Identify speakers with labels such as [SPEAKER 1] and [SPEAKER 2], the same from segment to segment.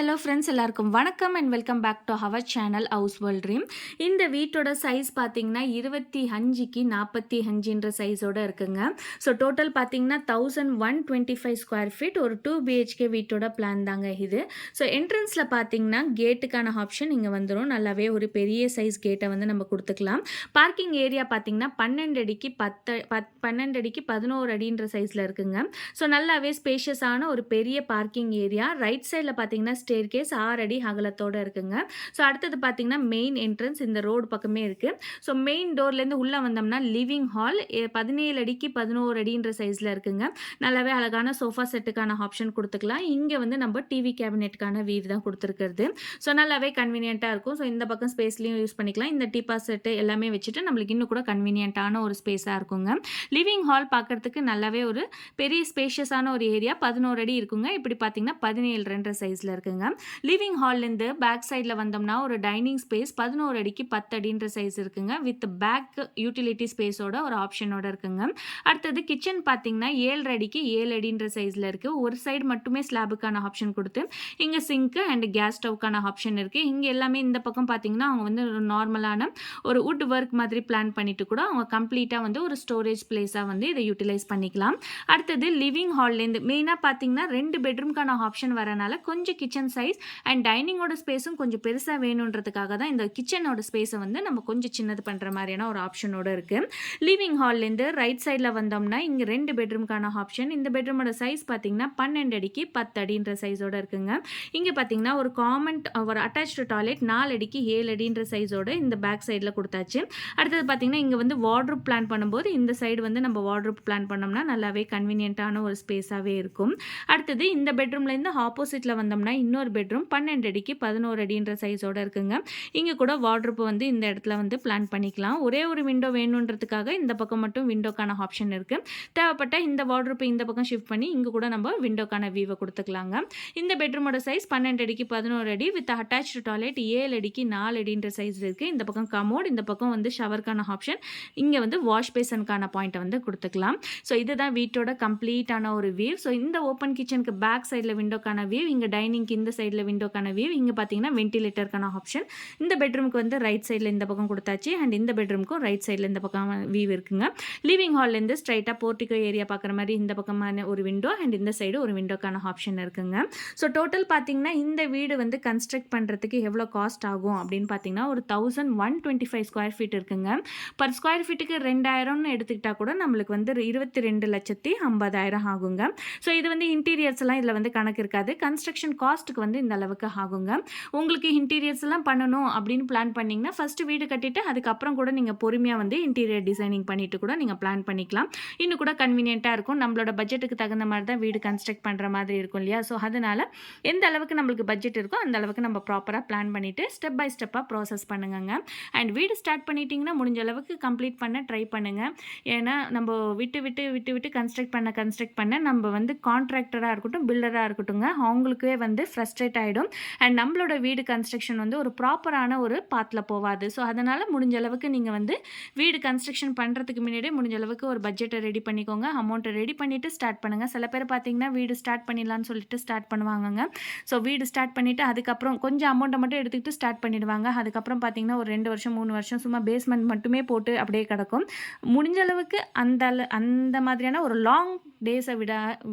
[SPEAKER 1] Hello friends, எல்லாருக்கும் வணக்கம் and welcome back to our channel house world dream. இந்த வீட்டோட சைஸ் பார்த்தீங்கன்னா 25க்கு 45ன்ற சைஸோட இருக்குங்க. ஸோ டோட்டல் பார்த்தீங்கன்னா 1125 ஸ்கொயர் ஃபீட் ஒரு 2 பிஹெச்கே வீட்டோட பிளான் தாங்க இது. ஸோ என்ட்ரன்ஸில் பார்த்தீங்கன்னா கேட்டுக்கான ஆப்ஷன் இங்கே வந்துடும். நல்லாவே ஒரு பெரிய சைஸ் கேட்டை வந்து நம்ம கொடுத்துக்கலாம். பார்க்கிங் ஏரியா பார்த்தீங்கன்னா 12 அடிக்கு 11 அடின்ற சைஸில் இருக்குங்க. ஸோ நல்லாவே ஸ்பேஷியஸான ஒரு பெரிய பார்க்கிங் ஏரியா. ரைட் சைடில் பார்த்தீங்கன்னா ஸ்டேர் கேஸ் 6 அடி அகலத்தோடு இருக்குங்க. ஸோ அடுத்தது பார்த்தீங்கன்னா மெயின் என்ட்ரன்ஸ் இந்த ரோடு பக்கமே இருக்குது. ஸோ மெயின் டோர்லேருந்து உள்ளே வந்தோம்னா லிவிங் ஹால் 17 அடிக்கு 11 அடின்ற சைஸில் இருக்குங்க. நல்லாவே அழகான சோஃபா செட்டுக்கான ஆப்ஷன் கொடுத்துக்கலாம். இங்கே வந்து நம்ம டிவி கேபினெட்டுக்கான வீவ் தான் கொடுத்துருக்கிறது. ஸோ நல்லாவே கன்வீனியண்ட்டாக இருக்கும். ஸோ இந்த பக்கம் ஸ்பேஸ்லையும் யூஸ் பண்ணிக்கலாம். இந்த டீப்பா செட்டு எல்லாமே வச்சுட்டு நம்மளுக்கு இன்னும் கூட கன்வீனியண்ட்டான ஒரு ஸ்பேஸாக இருக்குங்க. லிவிங் ஹால் பார்க்குறதுக்கு நல்லாவே ஒரு பெரிய ஸ்பேஷியஸான ஒரு ஏரியா 11 அடி இருக்குங்க. இப்படி பார்த்தீங்கன்னா 17 சைஸில் இருக்குங்க. லிவிங் ஹால்லேருந்து பேக் சைடில் வந்தோம்னா ஒரு டைனிங் ஸ்பேஸ் 11 அடிக்கு 10 அடின்ற சைஸ் இருக்குங்க. வித் பேக் யூட்டிலிட்டி ஸ்பேஸோட ஒரு ஆப்ஷனோட இருக்குங்க. அடுத்தது கிச்சன் பார்த்தீங்கன்னா 7 அடிக்கு 7 அடின்ற சைஸில் இருக்குது. ஒரு சைடு மட்டுமே ஸ்லாபுக்கான ஆப்ஷன் கொடுத்து இங்கே சிங்க்கு அண்ட் கேஸ் ஸ்டவ்க்கான ஆப்ஷன் இருக்குது. இங்கே எல்லாமே இந்த பக்கம் பார்த்தீங்கன்னா அவங்க வந்து ஒரு நார்மலான ஒரு வுட் ஒர்க் மாதிரி பிளான் பண்ணிட்டு கூட அவங்க கம்ப்ளீட்டாக வந்து ஒரு ஸ்டோரேஜ் பிளேஸாக வந்து இதை யூட்டிலைஸ் பண்ணிக்கலாம். அடுத்தது லிவிங் ஹால்லேருந்து மெயினாக பார்த்தீங்கன்னா 2 பெட்ரூம்க்கான ஆப்ஷன் வரனால கொஞ்சம் கிச்சன் சைஸ் அண்ட் டைனிங்கோட ஸ்பேஸும் கொஞ்சம் பெருசாக வேணுன்றதுக்காக தான் இந்த கிச்சனோட ஸ்பேஸை வந்து நம்ம கொஞ்சம் சின்னது பண்ணுற மாதிரியான ஒரு ஆப்ஷனோட இருக்குது. லிவிங் ஹால்லேருந்து ரைட் சைடில் வந்தோம்னா இங்கே 2 பெட்ரூம்க்கான ஆப்ஷன். இந்த பெட்ரூமோட சைஸ் பார்த்தீங்கன்னா 12 அடிக்கு 10 அடின்ற சைஸோட இருக்குங்க. இங்கே பார்த்தீங்கன்னா ஒரு ஒரு அட்டாச்டு டாய்லெட் 4 அடிக்கு 7 அடின்ற சைஸோட இந்த பேக் சைடில் கொடுத்தாச்சு. அடுத்தது பார்த்தீங்கன்னா இங்கே வந்து வார்ட்ரூப் பிளான் பண்ணும்போது இந்த சைடு வந்து நம்ம வார்ட்ரூப் பிளான் பண்ணோம்னா நல்லாவே கன்வீனியண்ட்டான ஒரு ஸ்பேஸாகவே இருக்கும். அடுத்தது இந்த பெட்ரூம்லேருந்து ஆப்போசிட்டில் வந்தோம்னா இன்னொரு பெட்ரூம் 12 அடிக்கு 11 அடின்ற சைஸோட இருக்குங்க. இங்கே கூட வார்ட்ரூப் வந்து இந்த இடத்துல வந்து பிளான் பண்ணிக்கலாம். ஒரே ஒரு விண்டோ வேணுன்றதுக்காக இந்த பக்கம் மட்டும் விண்டோக்கான ஆப்ஷன் இருக்குது. தேவைப்பட்ட இந்த வார்ட்ரூப்பை இந்த பக்கம் ஷிஃப்ட் பண்ணி இங்கே கூட நம்ம விண்டோக்கான வியூவை கொடுத்துக்கலாங்க. இந்த பெட்ரூமோட சைஸ் 12 அடிக்கு 11 அடி வித் அட்டாச்டு டாய்லெட் 7 அடிக்கு 4 அடின்ற சைஸ் இருக்குது. இந்த பக்கம் கமோட், இந்த பக்கம் வந்து ஷவருக்கான ஆப்ஷன், இங்கே வந்து வாஷ் பேசனுக்கான பாயிண்ட்டை வந்து கொடுத்துக்கலாம். ஸோ இதுதான் வீட்டோட கம்ப்ளீட்டான ஒரு வியூ. ஸோ இந்த ஓப்பன் கிச்சனுக்கு பேக் சைடில் விண்டோக்கான வியூ, இங்கே டைனிங்க்கு இந்த சைடில் விண்டோக்கான வியூ, இங்கே பார்த்தீங்கன்னா வென்டிலேட்டருக்கான ஆப்ஷன். இந்த பெட்ரூமுக்கு வந்து ரைட் சைடில் இந்த பக்கம் கொடுத்தாச்சு அண்ட் இந்த பெட்ரூமுக்கும் ரைட் சைடில் இந்த பக்கம் வியூ இருக்குங்க. லிவிங் ஹால்லேருந்து ஸ்ட்ரைட்டாக போர்ட்டிகோ ஏரியா பார்க்குற மாதிரி இந்த பக்கமான ஒரு விண்டோ அண்ட் இந்த சைடு ஒரு விண்டோக்கான ஆப்ஷன் இருக்குங்க. ஸோ டோட்டல் பார்த்தீங்கன்னா இந்த வீடு வந்து கன்ஸ்ட்ரக்ட் பண்ணுறதுக்கு எவ்வளோ காஸ்ட் ஆகும் அப்படின்னு பார்த்தீங்கன்னா ஒரு 1125 ஸ்கொயர் ஃபீட் இருக்குங்க. பர் ஸ்கொயர் ஃபீட்டுக்கு 2000ன்னு எடுத்துக்கிட்டால் கூட நம்மளுக்கு வந்து 22,50,000 ஆகுங்க. ஸோ இது வந்து இன்டீரியர்ஸ் எல்லாம் இதில் வந்து கணக்கு இருக்காது. கன்ஸ்ட்ரக்ஷன் காஸ்ட்டுக்கு வந்து இந்த அளவுக்கு ஆகுங்க. உங்களுக்கு இன்டீரியர்ஸ் எல்லாம் பண்ணணும் அப்படின்னு பிளான் பண்ணிங்கன்னா ஃபஸ்ட்டு வீடு கட்டிட்டு அதுக்கப்புறம் கூட நீங்கள் பொறுமையாக வந்து இன்டீரியர் டிசைனிங் பண்ணிட்டு கூட நீங்கள் பிளான் பண்ணிக்கலாம். இன்னும் கூட கன்வீனியண்ட்டாக இருக்கும். நம்மளோட பட்ஜெட்டுக்கு தகுந்த மாதிரி தான் வீடு கன்ஸ்ட்ரக்ட் பண்ணுற மாதிரி இருக்கும் இல்லையா? ஸோ அதனால் எந்த அளவுக்கு நம்மளுக்கு பட்ஜெட் இருக்கோ அந்த அளவுக்கு நம்ம ப்ராப்பராக பிளான் பண்ணிவிட்டு ஸ்டெப் பை ஸ்டெப்பாக ப்ராசஸ் பண்ணுங்க. அண்ட் வீடு ஸ்டார்ட் பண்ணிட்டீங்கன்னா முடிஞ்ச அளவுக்கு கம்ப்ளீட் பண்ண ட்ரை பண்ணுங்கள். ஏன்னா நம்ம விட்டு கன்ஸ்ட்ரக்ட் பண்ண நம்ம வந்து கான்ட்ராக்டராக இருக்கட்டும் பில்டராக இருக்கட்டும்ங்க அவங்களுக்கே வந்து ஃப்ரஸ்ட்ரேட் ஆகிடும் அண்ட் நம்மளோட வீடு கன்ஸ்ட்ரக்ஷன் வந்து ஒரு ப்ராப்பரான ஒரு பாத்தில் போகாது. ஸோ அதனால் முடிஞ்ச அளவுக்கு நீங்கள் வந்து வீடு கன்ஸ்ட்ரக்ஷன் பண்ணுறதுக்கு முன்னாடியே முடிஞ்ச அளவுக்கு ஒரு பட்ஜெட்டை ரெடி பண்ணிக்கோங்க. அமௌண்ட்டை ரெடி பண்ணிவிட்டு ஸ்டார்ட் பண்ணுங்கள். சில பேர் பார்த்தீங்கன்னா வீடு ஸ்டார்ட் பண்ணிடலான்னு சொல்லிட்டு ஸ்டார்ட் பண்ணுவாங்கங்க. ஸோ வீடு ஸ்டார்ட் பண்ணிவிட்டு அதுக்கப்புறம் கொஞ்சம் அமௌண்ட்டை மட்டும் எடுத்துக்கிட்டு ஸ்டார்ட் பண்ணிடுவாங்க. அதுக்கப்புறம் பார்த்தீங்கன்னா ஒரு 2 வருஷம் 3 வருஷம் சும்மா பேஸ்மெண்ட் மட்டுமே போட்டு அப்படியே கிடக்கும். முடிஞ்ச அளவுக்கு அந்த மாதிரியான ஒரு லாங் டேஸை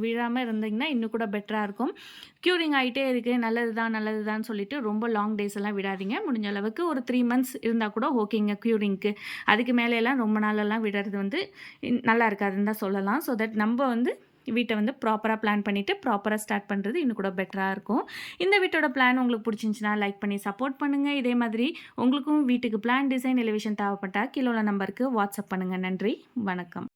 [SPEAKER 1] விடாமல் இருந்தீங்கன்னா இன்னும் கூட பெட்டராக இருக்கும். க்யூரிங் ஆகிட்டே இருக்குது நல்லது தான் சொல்லிட்டு ரொம்ப லாங் டேஸ் எல்லாம் விடாதீங்க. முடிஞ்ச அளவுக்கு ஒரு 3 மந்த்ஸ் இருந்தால் கூட ஓகேங்க க்யூரிங்க்கு. அதுக்கு மேலெல்லாம் ரொம்ப நாளெல்லாம் விடுறது வந்து நல்லா இருக்காதுன்னு தான் சொல்லலாம். ஸோ தட் நம்ம வந்து வீட்டை வந்து ப்ராப்பராக பிளான் பண்ணிவிட்டு ப்ராப்பராக ஸ்டார்ட் பண்ணுறது இன்னும் கூட பெட்டராக இருக்கும். இந்த வீட்டோட பிளான் உங்களுக்கு பிடிச்சிருந்துச்சுன்னா லைக் பண்ணி சப்போர்ட் பண்ணுங்கள். இதே மாதிரி உங்களுக்கும் வீட்டுக்கு பிளான் டிசைன் எலிவேஷன் தேவைப்பட்டால் கீழே உள்ள நம்பருக்கு வாட்ஸ்அப் பண்ணுங்கள். நன்றி, வணக்கம்.